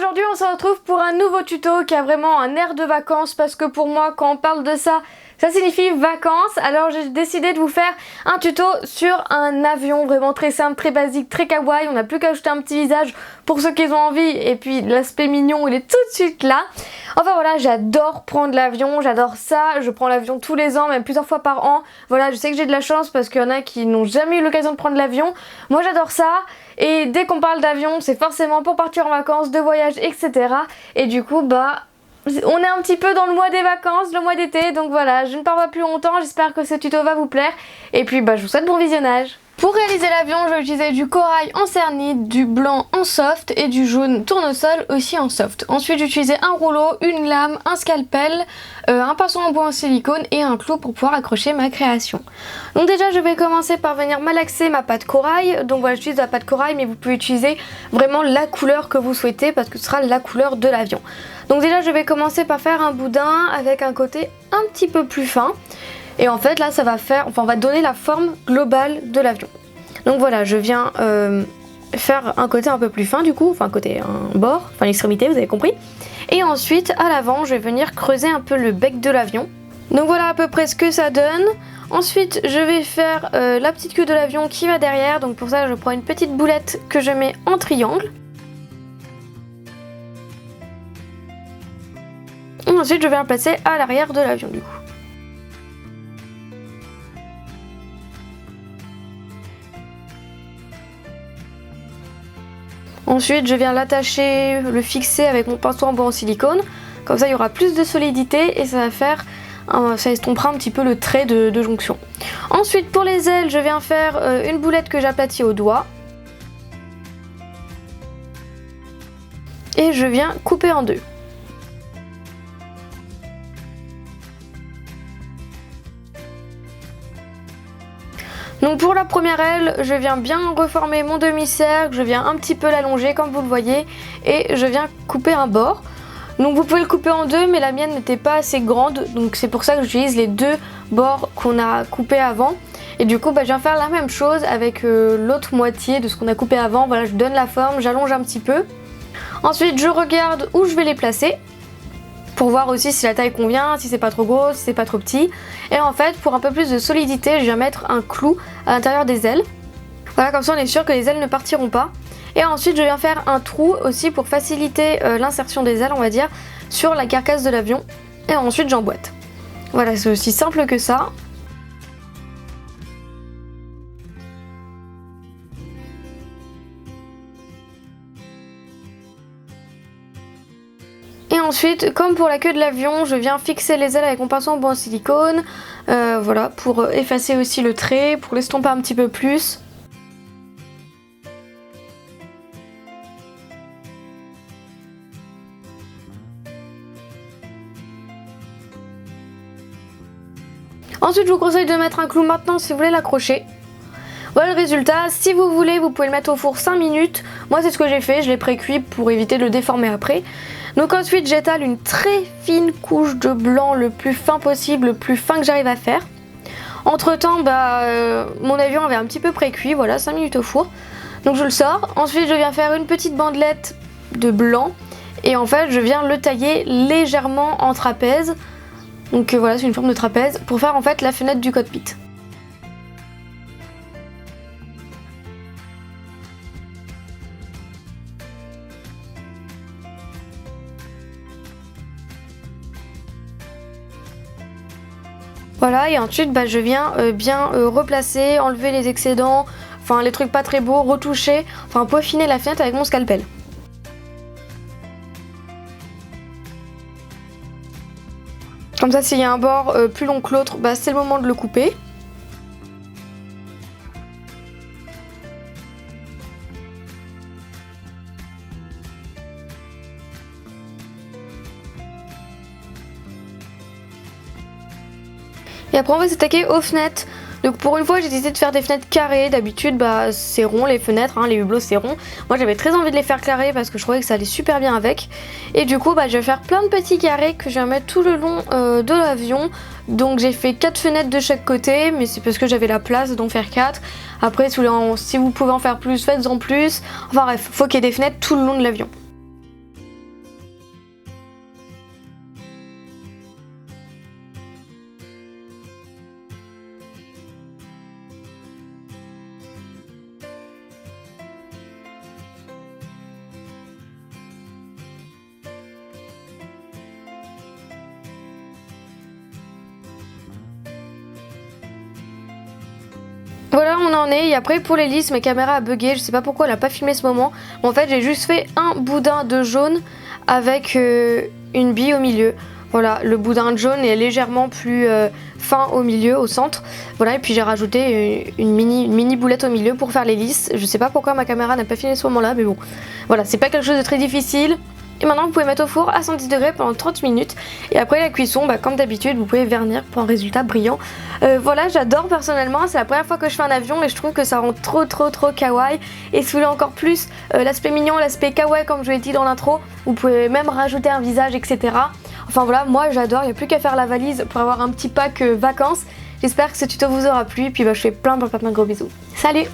aujourd'hui on se retrouve pour un nouveau tuto qui a vraiment un air de vacances parce que pour moi quand on parle de ça, ça signifie vacances. Alors j'ai décidé de vous faire un tuto sur un avion vraiment très simple, très basique, très kawaii. On n'a plus qu'à ajouter un petit visage pour ceux qui ont envie et puis l'aspect mignon il est tout de suite là. Enfin voilà, j'adore prendre l'avion, j'adore ça. Je prends l'avion tous les ans, même plusieurs fois par an. Voilà, je sais que j'ai de la chance parce qu'il y en a qui n'ont jamais eu l'occasion de prendre l'avion. Moi j'adore ça. Et dès qu'on parle d'avion, c'est forcément pour partir en vacances, de voyage, etc. Et du coup, on est un petit peu dans le mois des vacances, le mois d'été. Donc voilà, je ne parle pas plus longtemps, j'espère que ce tuto va vous plaire. Et puis je vous souhaite bon visionnage. Pour réaliser l'avion, j'ai utilisé du corail en cernite, du blanc en soft et du jaune tournesol aussi en soft. Ensuite, j'ai utilisé un rouleau, une lame, un scalpel, un pinceau en bois en silicone et un clou pour pouvoir accrocher ma création. Donc déjà, je vais commencer par venir malaxer ma pâte corail. Donc voilà, j'utilise la pâte corail, mais vous pouvez utiliser vraiment la couleur que vous souhaitez parce que ce sera la couleur de l'avion. Donc déjà, je vais commencer par faire un boudin avec un côté un petit peu plus fin. Et en fait là ça va faire, on va donner la forme globale de l'avion. Donc voilà, je viens faire un côté un peu plus fin du coup, un bord, l'extrémité, vous avez compris. Et ensuite à l'avant je vais venir creuser un peu le bec de l'avion. Donc voilà à peu près ce que ça donne. Ensuite je vais faire la petite queue de l'avion qui va derrière. Donc pour ça je prends une petite boulette que je mets en triangle. Et ensuite je vais la placer à l'arrière de l'avion du coup. Ensuite, je viens l'attacher, le fixer avec mon pinceau en bois en silicone. Comme ça, il y aura plus de solidité et ça va faire, ça estompera un petit peu le trait de jonction. Ensuite, pour les ailes, je viens faire une boulette que j'aplatis au doigt. Et je viens couper en deux. Donc pour la première aile, je viens bien reformer mon demi-cercle, je viens un petit peu l'allonger comme vous le voyez et je viens couper un bord. Donc vous pouvez le couper en deux mais la mienne n'était pas assez grande donc c'est pour ça que j'utilise les deux bords qu'on a coupés avant. Et du coup je viens faire la même chose avec l'autre moitié de ce qu'on a coupé avant. Voilà, je donne la forme, j'allonge un petit peu. Ensuite je regarde où je vais les placer. Pour voir aussi si la taille convient, si c'est pas trop gros, si c'est pas trop petit. Et en fait, pour un peu plus de solidité, je viens mettre un clou à l'intérieur des ailes. Voilà, comme ça on est sûr que les ailes ne partiront pas. Et ensuite, je viens faire un trou aussi pour faciliter l'insertion des ailes, on va dire, sur la carcasse de l'avion. Et ensuite, j'emboîte. Voilà, c'est aussi simple que ça. Et ensuite, comme pour la queue de l'avion, je viens fixer les ailes avec mon pinceau en bois en silicone. Voilà, pour effacer aussi le trait, pour l'estomper un petit peu plus. Ensuite, je vous conseille de mettre un clou maintenant si vous voulez l'accrocher. Voilà le résultat. Si vous voulez, vous pouvez le mettre au four 5 minutes. Moi, c'est ce que j'ai fait. Je l'ai pré-cuit pour éviter de le déformer après. Donc ensuite, j'étale une très fine couche de blanc le plus fin possible, le plus fin que j'arrive à faire. Entre temps, mon avion avait un petit peu pré-cuit. Voilà, 5 minutes au four. Donc je le sors. Ensuite, je viens faire une petite bandelette de blanc. Et en fait, je viens le tailler légèrement en trapèze. Donc voilà, c'est une forme de trapèze pour faire en fait la fenêtre du cockpit. Voilà, et ensuite je viens bien replacer, enlever les excédents, les trucs pas très beaux, retoucher, peaufiner la fenêtre avec mon scalpel. Comme ça, s'il y a un bord plus long que l'autre, c'est le moment de le couper. Et après on va s'attaquer aux fenêtres. Donc pour une fois j'ai décidé de faire des fenêtres carrées. D'habitude c'est rond les fenêtres, les hublots c'est rond. Moi j'avais très envie de les faire carrées parce que je trouvais que ça allait super bien avec. Et du coup je vais faire plein de petits carrés que je vais mettre tout le long de l'avion. Donc j'ai fait 4 fenêtres de chaque côté, mais c'est parce que j'avais la place d'en faire 4. Après si vous pouvez en faire plus, faites-en plus. Enfin bref, faut qu'il y ait des fenêtres tout le long de l'avion. Voilà, on en est. Et après pour l'hélice, ma caméra a bugué, je sais pas pourquoi elle a pas filmé ce moment. En fait j'ai juste fait un boudin de jaune avec une bille au milieu. Voilà, le boudin de jaune est légèrement plus fin au milieu, au centre. Voilà, et puis j'ai rajouté une mini boulette au milieu pour faire l'hélice. Je sais pas pourquoi ma caméra n'a pas filmé ce moment là, mais bon. Voilà, c'est pas quelque chose de très difficile. Et maintenant vous pouvez mettre au four à 110 degrés pendant 30 minutes. Et après la cuisson, comme d'habitude, vous pouvez vernir pour un résultat brillant. Voilà, j'adore personnellement, c'est la première fois que je fais un avion et je trouve que ça rend trop kawaii. Et si vous voulez encore plus l'aspect mignon, l'aspect kawaii comme je l'ai dit dans l'intro, vous pouvez même rajouter un visage, etc. Enfin voilà, moi j'adore, il n'y a plus qu'à faire la valise pour avoir un petit pack vacances. J'espère que ce tuto vous aura plu, et puis je fais plein de gros bisous. Salut!